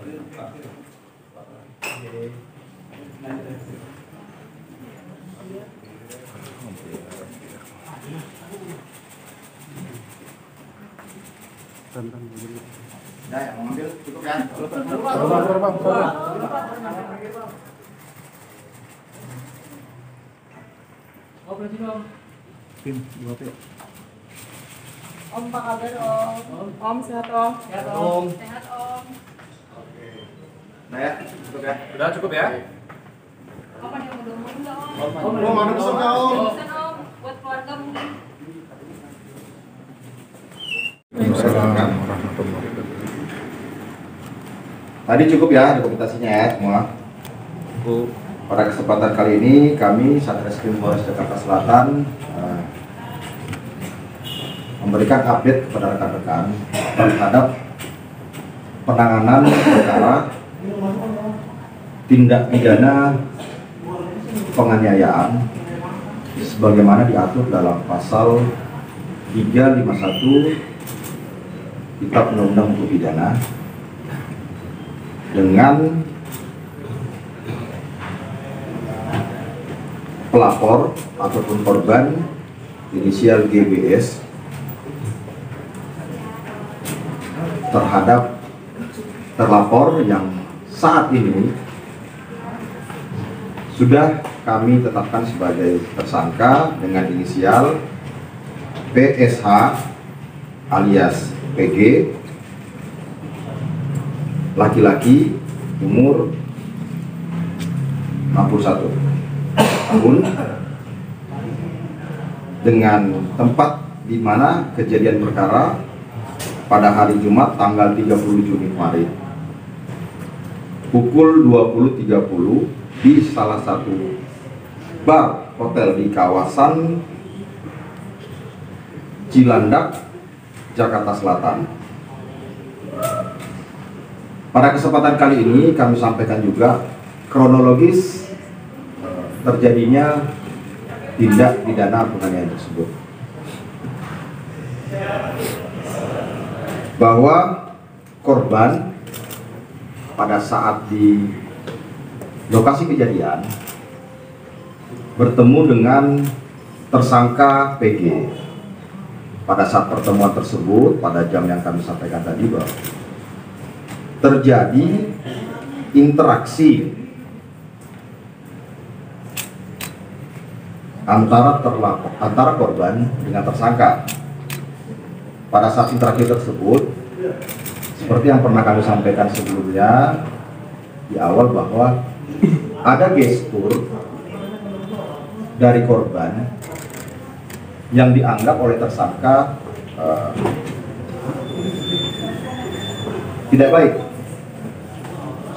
Nah, yang mau ambil cukup ya. Om, apa kabar Om? Om sehat Om? Sehat Om. Sehat Om. Oke. Nah ya, cukup ya. Udah cukup ya? Om ada yang mau ngomong nggak Om? Om, ada pesan nggak, Om? Pesan Om, buat keluarga mungkin. Tadi cukup ya dokumentasinya ya semua. Pada kesempatan kali ini kami Satreskrim Polres Jakarta Selatan memberikan update kepada rekan-rekan terhadap penanganan perkara tindak pidana penganiayaan sebagaimana diatur dalam pasal 351 Kitab Undang-Undang Hukum Pidana dengan pelapor ataupun korban inisial GBS terhadap terlapor yang saat ini sudah kami tetapkan sebagai tersangka dengan inisial PSH alias PG, laki-laki, umur 61 tahun, dengan tempat di mana kejadian perkara pada hari Jumat tanggal 30 Juni kemarin pukul 20.30 di salah satu bar hotel di kawasan Cilandak, Jakarta Selatan. Pada kesempatan kali ini kami sampaikan juga kronologis terjadinya tindak pidana penganiayaan tersebut. Bahwa korban pada saat di lokasi kejadian bertemu dengan tersangka PG. Pada saat pertemuan tersebut, pada jam yang kami sampaikan tadi, bahwa terjadi interaksi antara korban dengan tersangka. Pada saat interaksi tersebut, seperti yang pernah kami sampaikan sebelumnya di awal, bahwa ada gestur dari korban yang dianggap oleh tersangka tidak baik,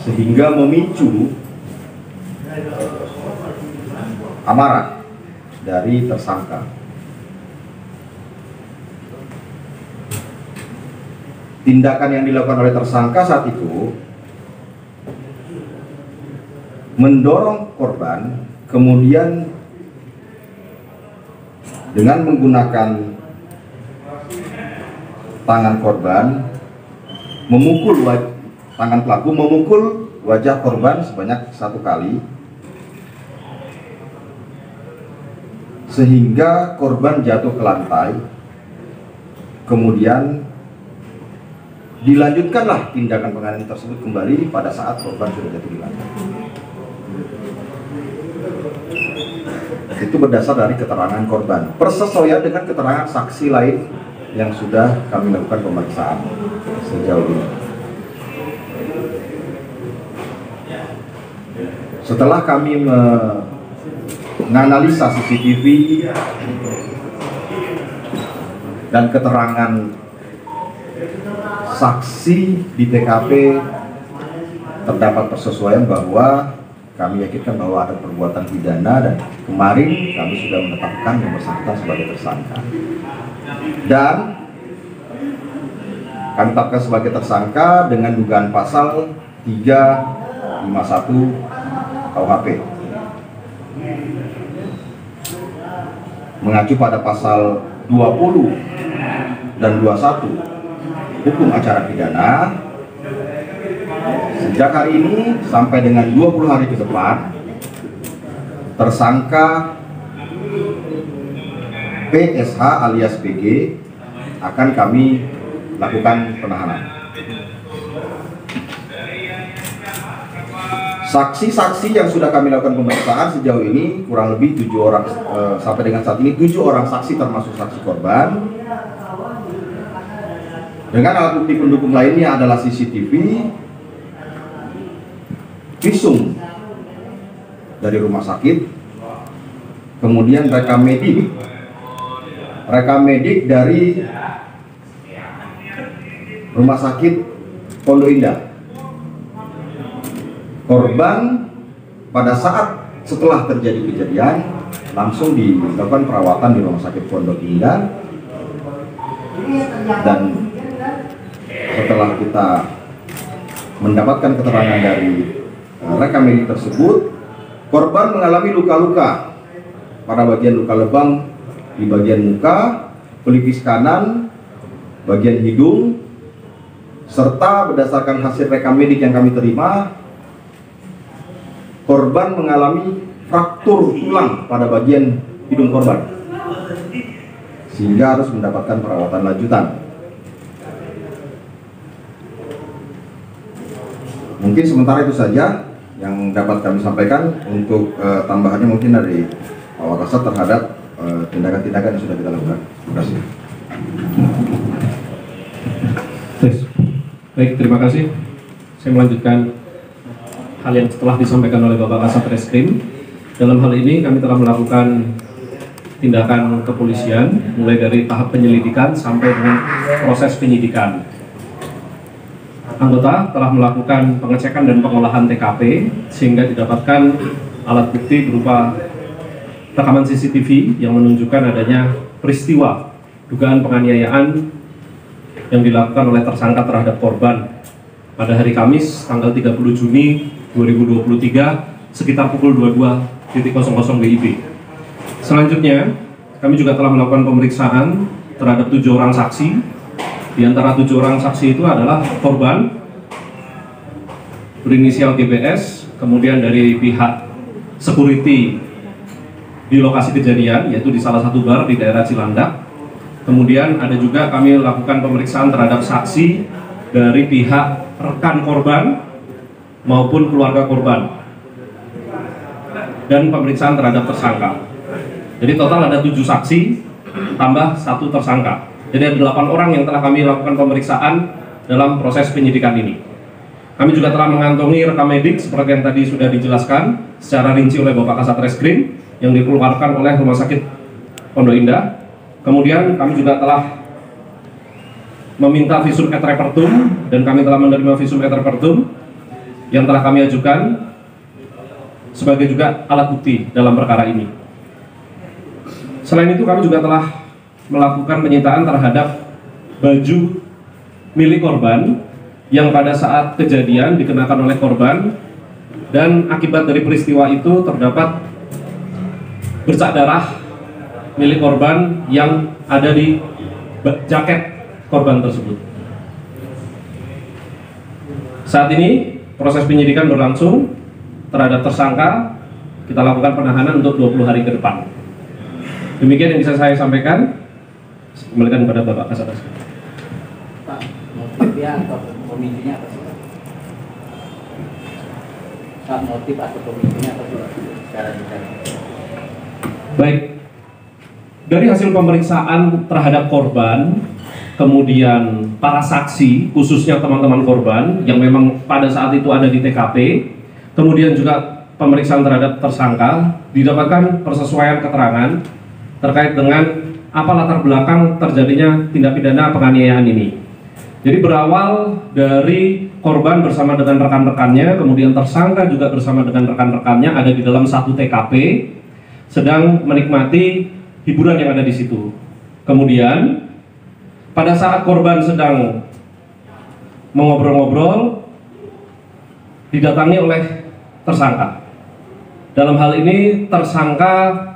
sehingga memicu amarah dari tersangka. Tindakan yang dilakukan oleh tersangka saat itu mendorong korban, kemudian dengan menggunakan tangan korban memukul tangan pelaku memukul wajah korban sebanyak 1 kali, sehingga korban jatuh ke lantai. Kemudian dilanjutkanlah tindakan penganiayaan tersebut kembali pada saat korban sudah jatuh di lantai. Itu berdasar dari keterangan korban, persesuaian dengan keterangan saksi lain yang sudah kami lakukan pemeriksaan sejauh ini. Setelah kami menganalisa CCTV dan keterangan saksi di TKP, terdapat persesuaian bahwa kami yakinkan bahwa ada perbuatan pidana, dan kemarin kami sudah menetapkan yang bersangkutan sebagai tersangka. Dan kami tetapkan sebagai tersangka dengan dugaan pasal 351 KUHP. Mengacu pada pasal 20 dan 21 Hukum Acara Pidana, Sejak hari ini sampai dengan 20 hari ke depan, tersangka PSH alias PG akan kami lakukan penahanan. Saksi-saksi yang sudah kami lakukan pemeriksaan sejauh ini kurang lebih 7 orang, sampai dengan saat ini 7 orang saksi termasuk saksi korban. Dengan alat bukti pendukung lainnya adalah CCTV, visum dari rumah sakit, kemudian rekam medik dari rumah sakit Pondok Indah. Korban pada saat setelah terjadi kejadian langsung dilakukan perawatan di rumah sakit Pondok Indah, dan setelah kita mendapatkan keterangan dari rekam medik tersebut, korban mengalami luka-luka pada bagian luka lebam di bagian muka, pelipis kanan, bagian hidung, serta berdasarkan hasil rekam medik yang kami terima, korban mengalami fraktur tulang pada bagian hidung korban, sehingga harus mendapatkan perawatan lanjutan. Mungkin sementara itu saja yang dapat kami sampaikan. Untuk tambahannya mungkin dari Pak Wakasat terhadap tindakan-tindakan yang sudah kita lakukan. Terima kasih. Baik, terima kasih. Saya melanjutkan hal yang setelah disampaikan oleh Bapak Kasat Reskrim. Dalam hal ini kami telah melakukan tindakan kepolisian mulai dari tahap penyelidikan sampai dengan proses penyidikan. Anggota telah melakukan pengecekan dan pengolahan TKP sehingga didapatkan alat bukti berupa rekaman CCTV yang menunjukkan adanya peristiwa dugaan penganiayaan yang dilakukan oleh tersangka terhadap korban pada hari Kamis tanggal 30 Juni 2023 sekitar pukul 22.00 WIB. Selanjutnya, kami juga telah melakukan pemeriksaan terhadap 7 orang saksi. Di antara 7 orang saksi itu adalah korban berinisial GBS, kemudian dari pihak security di lokasi kejadian, yaitu di salah satu bar di daerah Cilandak. Kemudian ada juga kami lakukan pemeriksaan terhadap saksi dari pihak rekan korban maupun keluarga korban, dan pemeriksaan terhadap tersangka. Jadi total ada 7 saksi tambah 1 tersangka. Jadi ada 8 orang yang telah kami lakukan pemeriksaan dalam proses penyidikan ini. Kami juga telah mengantongi rekam medik seperti yang tadi sudah dijelaskan secara rinci oleh Bapak Kasat Reskrim yang dikeluarkan oleh Rumah Sakit Pondok Indah. Kemudian kami juga telah meminta visum et repertum, dan kami telah menerima visum et repertum yang telah kami ajukan sebagai juga alat bukti dalam perkara ini. Selain itu kami juga telah melakukan penyitaan terhadap baju milik korban yang pada saat kejadian dikenakan oleh korban, dan akibat dari peristiwa itu terdapat bercak darah milik korban yang ada di jaket korban tersebut. Saat ini proses penyidikan berlangsung terhadap tersangka. Kita lakukan penahanan untuk 20 hari ke depan. Demikian yang bisa saya sampaikan. Kembalikan kepada Bapak Kasat Reskrim. Pak, motifnya atau pemicunya apa sih? Pak, motif atau pemicunya apa sih secara detail? Baik, dari hasil pemeriksaan terhadap korban, kemudian para saksi, khususnya teman-teman korban yang memang pada saat itu ada di TKP, kemudian juga pemeriksaan terhadap tersangka, didapatkan persesuaian keterangan terkait dengan apa latar belakang terjadinya tindak pidana penganiayaan ini. Jadi berawal dari korban bersama dengan rekan-rekannya, kemudian tersangka juga bersama dengan rekan-rekannya ada di dalam satu TKP, sedang menikmati hiburan yang ada di situ. Kemudian pada saat korban sedang mengobrol-ngobrol, didatangi oleh tersangka. Dalam hal ini tersangka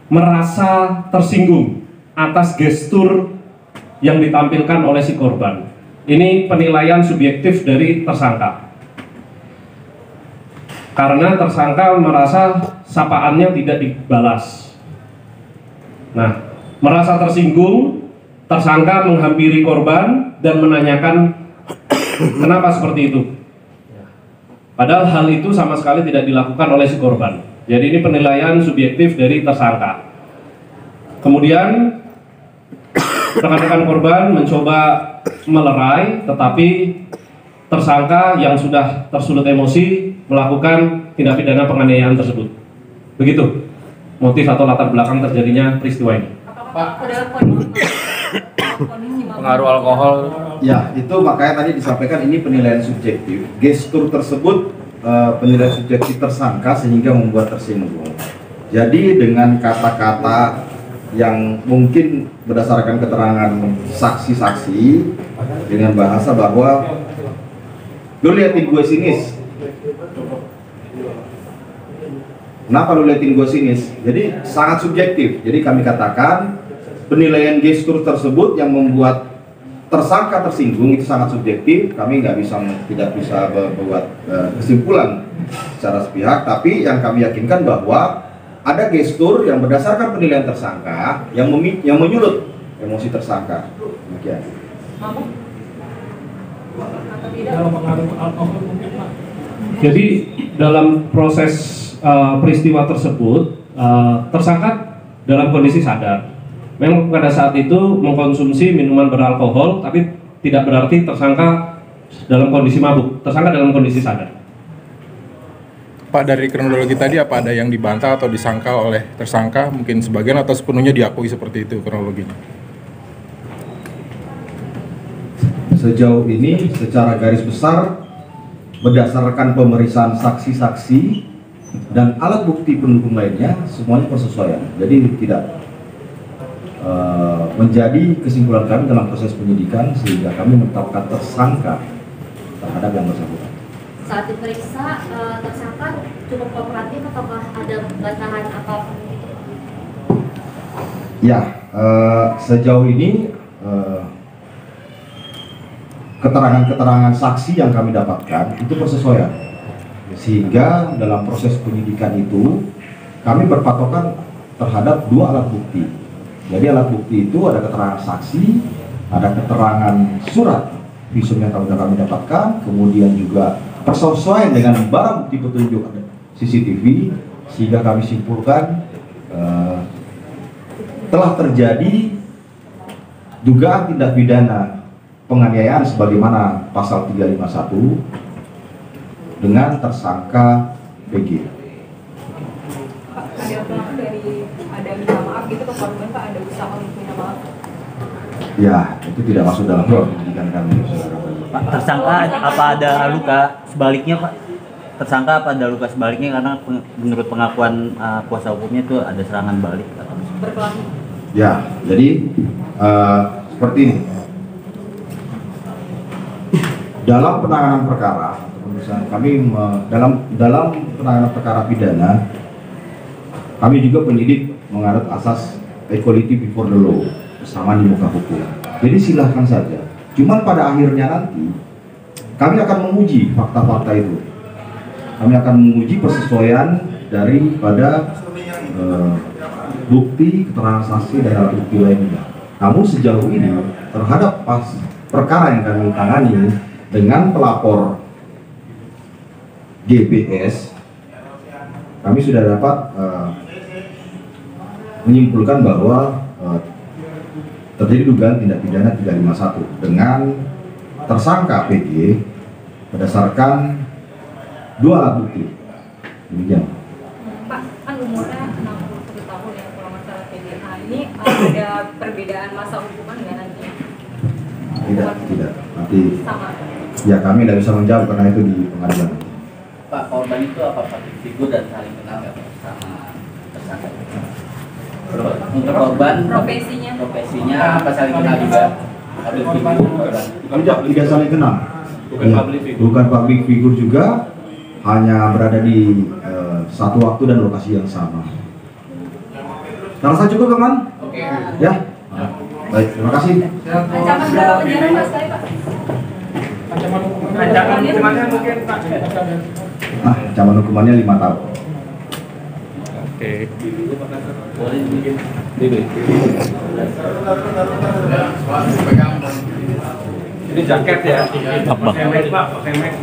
merasa tersinggung atas gestur yang ditampilkan oleh si korban. ini penilaian subjektif dari tersangka. Karena tersangka merasa sapaannya tidak dibalas. Nah, merasa tersinggung, tersangka menghampiri korban dan menanyakan kenapa seperti itu. Padahal hal itu sama sekali tidak dilakukan oleh si korban. Jadi ini penilaian subjektif dari tersangka. Kemudian rekan-rekan korban mencoba melerai, tetapi tersangka yang sudah tersulut emosi melakukan tindak pidana penganiayaan tersebut. Begitu motif atau latar belakang terjadinya peristiwa ini. Pengaruh alkohol. Ya, itu makanya tadi disampaikan ini penilaian subjektif. Gestur tersebut penilaian subjektif tersangka sehingga membuat tersinggung. Jadi dengan kata-kata yang mungkin berdasarkan keterangan saksi-saksi dengan bahasa bahwa lu liatin gue sinis. Kenapa lu liatin gue sinis? Jadi sangat subjektif. Jadi kami katakan penilaian gestur tersebut yang membuat tersangka tersinggung itu sangat subjektif. Kami tidak bisa membuat kesimpulan secara sepihak. Tapi yang kami yakinkan bahwa ada gestur yang berdasarkan penilaian tersangka yang menyulut emosi tersangka. Demikian. Jadi dalam proses peristiwa tersebut, tersangka dalam kondisi sadar. Memang pada saat itu mengkonsumsi minuman beralkohol, tapi tidak berarti tersangka dalam kondisi mabuk. Tersangka dalam kondisi sadar. Pak, dari kronologi tadi apa ada yang dibantah atau disangka oleh tersangka, mungkin sebagian atau sepenuhnya diakui seperti itu kronologinya? Sejauh ini secara garis besar berdasarkan pemeriksaan saksi-saksi dan alat bukti pendukung lainnya semuanya persesuaian. Jadi tidak menjadi kesimpulan kami dalam proses penyidikan sehingga kami menetapkan tersangka terhadap yang bersangkutan. Saat diperiksa, tersangka cukup kooperatif ataukah ada bantahan apapun gitu? Ya, sejauh ini keterangan-keterangan saksi yang kami dapatkan itu persesuaian, sehingga dalam proses penyidikan itu kami berpatokan terhadap dua alat bukti. Jadi alat bukti itu ada keterangan saksi, ada keterangan surat visum yang kami dapatkan, kemudian juga persesuaian dengan barang bukti petunjuk CCTV, sehingga kami simpulkan telah terjadi dugaan tindak pidana penganiayaan sebagaimana pasal 351 dengan tersangka PG. Pak, ada pelaku dari ada minta maaf gitu ke korban, Pak, ada usaha untuk minta maaf? Ya, itu tidak masuk dalam penyidikan kami, saudara. Pak, tersangka apa ada luka sebaliknya, Pak? Tersangka apa ada luka sebaliknya karena menurut pengakuan kuasa hukumnya itu ada serangan balik atau Berkelahi. Ya, jadi seperti ini. Dalam penanganan perkara, kami dalam penanganan perkara pidana, kami juga penyidik menganut asas equality before the law, kesamaan di muka hukum. Jadi silahkan saja. Cuman pada akhirnya nanti kami akan menguji fakta-fakta itu. Kami akan menguji persesuaian daripada bukti, keterangan saksi dan alat bukti lainnya. Namun sejauh ini terhadap perkara yang kami tangani dengan pelapor GPS, kami sudah dapat menyimpulkan bahwa terjadi dugaan tindak pidana 351 dengan tersangka PG berdasarkan dua alat bukti. Demikian. Pak, kan umurnya 61 tahun ya kalau masalah PDA ini ada perbedaan masa hukuman nggak nantinya? Tidak. Nanti Sama. ya kami tidak bisa menjawab karena itu di pengadilan. Pak, korban itu apa Pak? Figur dan saling kenal nggak Pak sama tersangka? Untuk korban profesinya apa saling kenal juga? Public figure Tidak saling kenal. Bukan public figure juga, hanya berada di satu waktu dan lokasi yang sama. Rasa cukup, teman? Oke. Ya. Baik, terima kasih. Ancaman berapa penjara Mas kali, Pak? hukumannya mungkin Pak. Ancaman hukumannya 5 tahun. Oke. Boleh bikin. Ini jaket ya. Pakai mic Pak, pakai mic.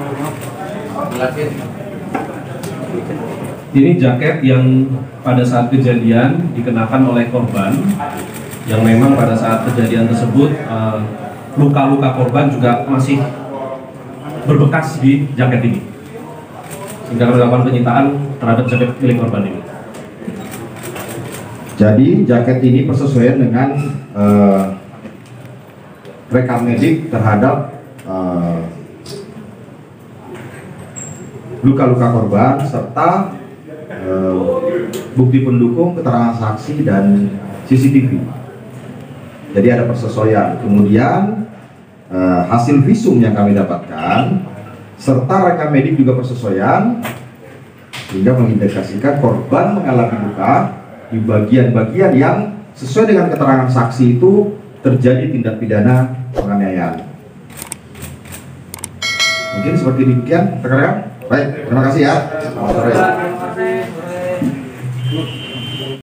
Ini jaket yang pada saat kejadian dikenakan oleh korban, yang memang pada saat kejadian tersebut luka-luka korban juga masih berbekas di jaket ini, sehingga kami lakukan penyitaan terhadap jaket milik korban ini. Jadi jaket ini persesuaian dengan rekam medik terhadap luka-luka korban serta bukti pendukung, keterangan saksi dan CCTV. Jadi ada persesuaian. Kemudian hasil visum yang kami dapatkan serta rekam medik juga persesuaian, sehingga mengindikasikan korban mengalami luka di bagian-bagian yang sesuai dengan keterangan saksi itu terjadi tindak pidana penganiayaan. Mungkin seperti demikian rekan-rekan. Baik, terima kasih ya. Selamat sore.